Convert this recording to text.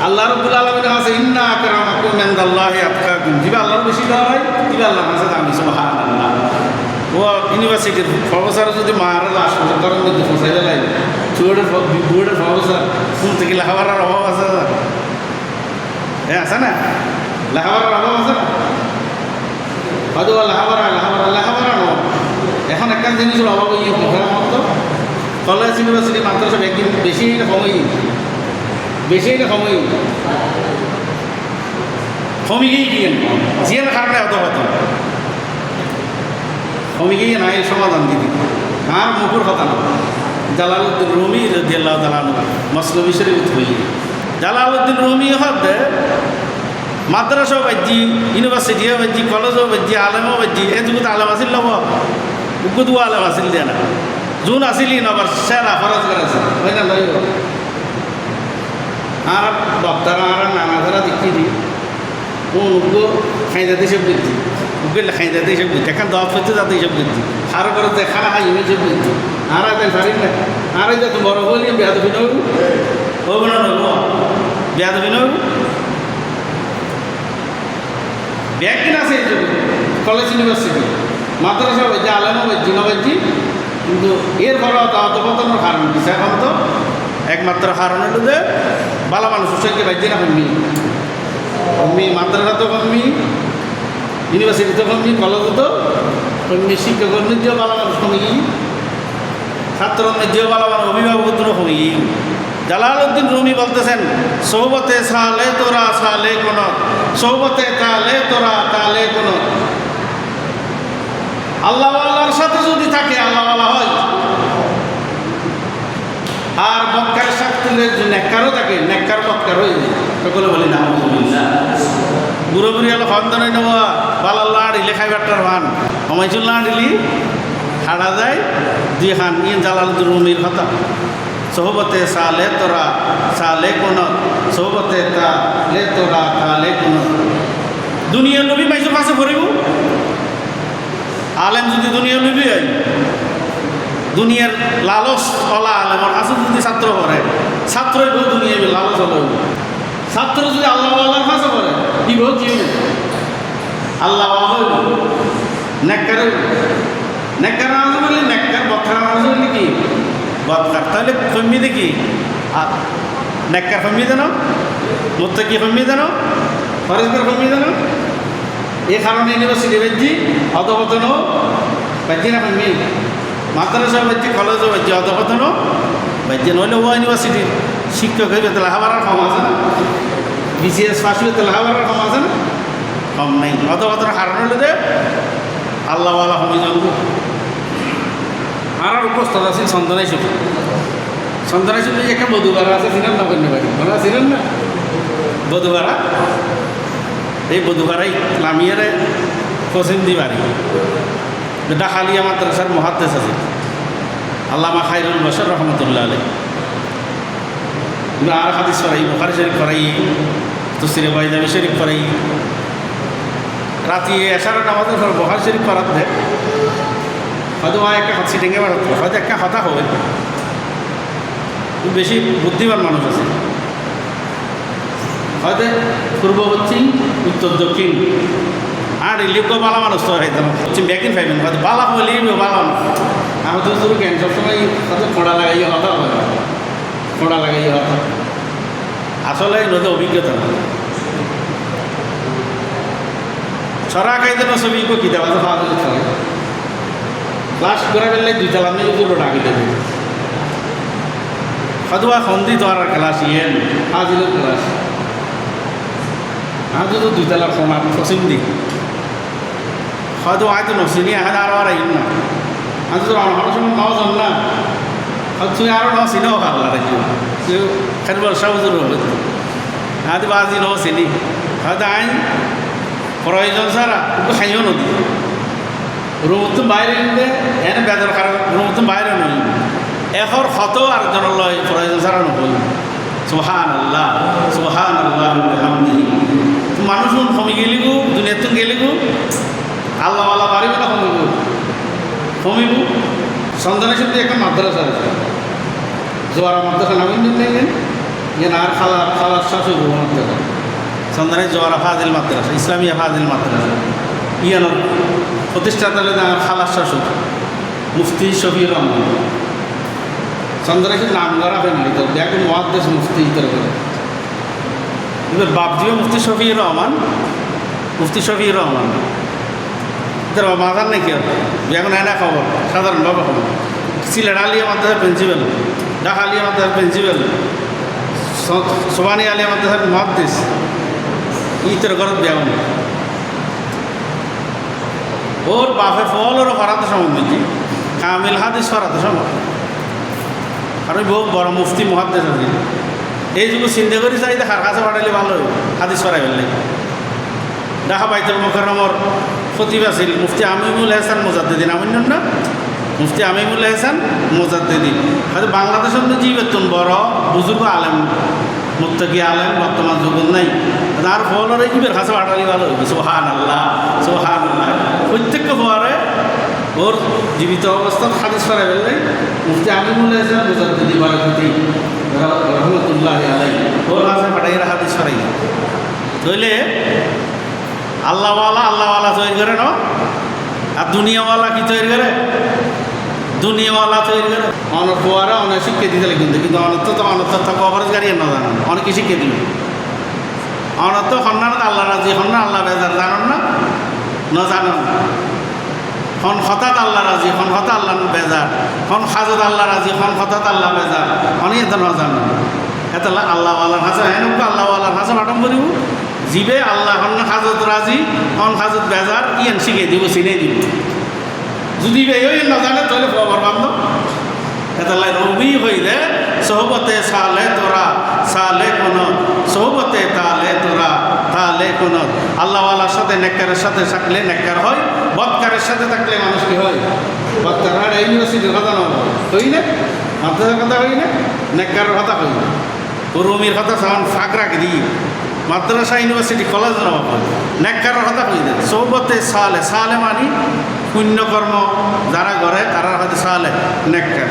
আল্লাহ রাব্বুল আলামিন আছে ইন্না আকরামাকুম ইনদাল্লাহি আতকাকুম, জিবা আল্লাহর বেশি দেওয়া হয় জিবা আল্লাহ কাছে দামি। সুবহানাল্লাহ। ও ইউনিভার্সিটির প্রফেসর যদি মারা লাশ করার মধ্যে ফসাই দেয়, বোর্ডের প্রফেসর শুন থেকে লেখাপড়ার অভাব আছে, হ্যাঁ আছে না, লেখাপড়ার অভাব আছে না, হয়তো লেখাপড়া নো। এখন একটা জিনিসের অভাব হয়ে মতো কলেজ ইউনিভার্সিটি মাত্র সব একদিন বেশি সময় কমে গিয়ে জিয়ার কারণে অত হতো কমে গিয়ে নাই সমাধান দিদি আর মুখুর কথা না। জালালউদ্দিন রুমি রাদিয়াল্লাহু তাআলা মসলবি শরীফ হয়ে জালালউদ্দিন রুমি হতে মাদ্রাসাও বাজ্যি, ইউনিভার্সিটিও বাজ্যি, কলেজও বাজ্যি, আলেমও বাজ্যি, এ যুগত আলেম আসিল লব উগুদু আলেম আসিল দিয়ে না যোন আসিলি নবার সেরা ফরজ করেছে হয় না লইব আর বক্তারা আর নানাধারা দেখি দিই কোন উগ্র খাইদাতে সব দেখছি উগলে খাইদাতে সব দেখছি এখন দশ হচ্ছে যাতে সব দেখছি আর করে দেখানা খাই ইমে সব দেখছি আর আগে পারি না আর এই দেখো বড় হলি বেয়াদ বিনব ও বোন নব বেয়াদ বিনব ব্যাগদিন আছে এই যুগে কলেজ ইউনিভার্সিটি মাদ্রাসা বাজ্যি, আলেমও বাজ্যি নবাজ্যি, কিন্তু এর ফলে অতপতনের কারণ দিচ্ছে। এখন তো একমাত্র কারণ হলো যে বালা মানুষ সঙ্গে বাজ্যি না কমমি মাদ্রাসা তো কমমি, ইউনিভার্সিটি তো কমমি, কলেজ তো কমমি, শিক্ষকের নিজেও বালা মানুষ কমে গিয়ে, ছাত্রের নিজেও বালা মানুষ, অভিভাবকদেরও কমে গিয়ে। জালালউদ্দিন রুমি বলতেছেন সোহবতে সালে তোরা সালে কোন সোহবতে তালে তোরা তালে কোন, আল্লাহওয়ালার সাথে যদি থাকে আল্লাহওয়ালা হয়, আর বক্কার সাথে নেককারও থাকে নেককার বক্কার হয়ে যায়। সকলে বলি না বুড়ো বুড়ি হলো খন্দন নেওয়া বালাল্লাহ আড়িলে খাইবারটার ভান হমাইচুল্লাহ আড়িলি হারা যায় দুই খান ইন জালালউদ্দিন রুমির কথা সোহবতে সালে তোরা সালে কোন সোহবতে তালে তোরা তালে কোন। দুনিয়ার নবী মাইসুর কাছে ভরিব আলেম যদি দুনিয়ার নবী হয়, দুনিয়ার লালস অলা আলেমর কাছে যদি ছাত্র করে ছাত্রই বহু দুনিয়া লালস হল, ছাত্র যদি আল্লাহ আল্লাহর কাছে করে কি বহু কি আল্লাহ হইল নেককার নেককার নামাজ বললি নেককার বক্কার নামাজ বললি কি বক্কার, তাহলে কমি দেখি আর নেককার কমি দেন মোত্তাকি কমি দেন ফরেজগার কমি দেন। এই কারণে ইউনিভার্সিটি বাজ্যি অধপতনও বাজ্যি না কমি, মাদ্রাসা বাজ্যি কলেজও বাজ্যি অধপতনও বাজ্যি, নইলে ও ইউনিভার্সিটির শিক্ষক হইবে তো লেখাপড়ার কম আছে না, বিসিএস পাস হইবে তো লেখাপড়ার কম আছে না, কম নাই। অধপতনের কারণ হলো যে আল্লাহওয়ালা কমি জানব। আর উপস্থিত আছেন সন্তানাই শুধু সন্তানাই শুধু একটা বধুবারা আছে ছিলেন না কন্যা বাড়ি ওরা ছিলেন না বধুবারা, এই বধুবারাই লামিয়ারে পছন্দি বাড়ি ডাকালিয়া মাদ্রাসার মহাদ্দেশ আছে আল্লামা খায়রুল বশর রহমতুল্লাহ আলাই। আর হাদিস পড়াই বুখারী শরীফ পড়াই তফসিরে বাইজামি শরীফ পড়াই রাতি এশার নামাজের পর বুখারী শরীফ পড়াত দেয় হয়তো একটা হাত সিটিংয়ে বাড়াত হয়তো একটা হতা হবে, বেশি বুদ্ধিমান মানুষ আছে হয়তো পূর্ব পশ্চিম উত্তর দক্ষিণ আর লিপ বালা মানুষ তো হয়তো পশ্চিম ব্যাকিং পাইবেন হয়তো বালা হলে বালা আমি তো শুরু কেন সবসময় হয়তো খোঁড়া লাগাই হতা হয় খোঁড়া লাগাই হতা আসলে নদী অভিজ্ঞতা না ছড়া খাইতে না ছবি কিতাব আছে ক্লাস করে ফেললে দুই তালা আমি দুটো ডাকি দেবে হয়তো সন্ধি তো আর ক্লাস ইয়েন আজিলের ক্লাস আজ তো দুই তালা ফোন পশ্চিম দিক হয়তো হয়তো নসিনি আজ আরও আর আইন না আজ তো আমার সময় নাও জান না হয়তো তুই আরও নাও চিনেও পারলা রাখি কেউ খেলবার সহজের হতো আজ বাজি নাও চিনি হয়তো আইন প্রয়োজন ছাড়া কিন্তু খাইও নদী রুমতো বাইরে নিতে এনে বেদর খারাপ রুমতো বাইরে নই এখর কত আরেকজন লয় প্রয়োজন ছাড়া নহল সুবহানাল্লাহ সুবহানাল্লাহ বিহামদিহি মানুষ কমে গেলিগু দুনিয়াতে গেলিগু আল্লাহ আল্লাহ পারিবে না কমিব সন্তানের সাথে একটা মাদ্রাসা আছে জোয়ারা মাদ্রাসা নামিন নেই ইয়ান আর খালার শাশুড় ভ্রমণ থেকে সন্ধানে জোয়ারা ফাজিল মাদ্রাসা ইসলামিয়া ফাজিল মাদ্রাসা ইয়ানোর প্রতিষ্ঠাতা হলেন আমার খালার শাশুড় মুফতি শফিউর রহমান সন্ধানে কি নাম করা ফ্যামিলি তো একজন মহাদেশ মুফতি করে এবার বাপজিও মুফতি শফিউর রহমান মুফতি শফিউর রহমান এদের মাথার নাকি আর এখন এনা খবর সাধারণভাবে খবর সিলেট আলিয়া মাদ্রাসার প্রিন্সিপাল ঢাকা আলিয়া মাদ্রাসার প্রিন্সিপাল সোবানি আলিয়া মাদ্রাসার মহাদেশ ইতের ঘরত বেয়াম ওর বাপে ফল ওর ফরাতে সময় বুঝি কামিল হাদিস ফরাতে সময় আর ওই বহু বড় মুফতি মহাদেশ আছে এই যুগ চিন্তা করি চাইতে হার কাছে পাঠাইলে ভালো হইব হাদিস ফরাই ফেললে ঢাকা বাইতুল মুকাররমর খতিব আছিল মুফতি আমিমুল এহসান মুজাদ্দিদিন আমিন না মুফতি আমিমুল এহসান মুজাদ্দিদিন হয়তো বাংলাদেশের মধ্যে জীবেতন বড় বুজুর্গ আলেম মুত্তাকি আলেম বর্তমান যুগ নাই আর ফলরে ইবের কাছে পাঠালি ভালো হইবে সুবহানাল্লাহ সুবহানাল্লাহ প্রত্যেককে ফোয়ারে ওর জীবিত অবস্থায় হাদিস ফরাই ফেললে মুফতি আমিমুল এহসান মুজাদ্দিদি বারাকাতি রহমতুল্লাহ আলাইহি ওর কাছে পাঠাইরা হাদিস ফরাই ধইলে আল্লাহওয়ালা তৈরি করে না আর দুনিয়াওয়ালা কি তৈরি করে দুনিয়াওয়ালা তৈরি করে অনেক পোয়ারা অনেক শিক্ষা দিতে কিন্তু কিন্তু অনর্থ তো অনর্থ কভারেজ গাড়ি না জানেন অনেকে শিক্ষা দিল অনর্থ হন্যান আল্লাহ রাজি হন্যা আল্লাহ বেজার জানেন না জানেন হন হঠাৎ আল্লাহ রাজি হন হঠাৎ আল্লাহ বেজার হন হাজত আল্লাহ রাজি হন হঠাৎ আল্লাহ বেজার অনেক এত না জানেন এত আল্লাহওয়ালার হাসা হেন আল্লাহওয়ালার হাসা মাটম করিব জিবে আল্লাহ হন হাজত রাজি হন হাজত বেজার ইয়ান শিখে দিব চিনে দিব যদি ওই না জানে তাহলে খবর বান্ধ এতালাই রবি হইলে সহবতে সালে তোরা সালে কোন সহবতে তালে তোরা তালে কোন আল্লাহওয়ালার সাথে নেককারের সাথে থাকলে নেককার হয় বদকারের সাথে থাকলে মানুষ কি হয় বদকার আর ইউনিভার্সিটির কথা না হই না মাদ্রাসার কথা হই না নেককারের কথা হই না রুমির কথা সামান ফাঁক রাখি দিই মাদ্রাসা ইউনিভার্সিটি কলেজ নবাব নেককারের কথা কই দেয় সৌবতে সালে সালে মানি পুণ্যকর্ম যারা করে তারা হয়তো সালে নেককার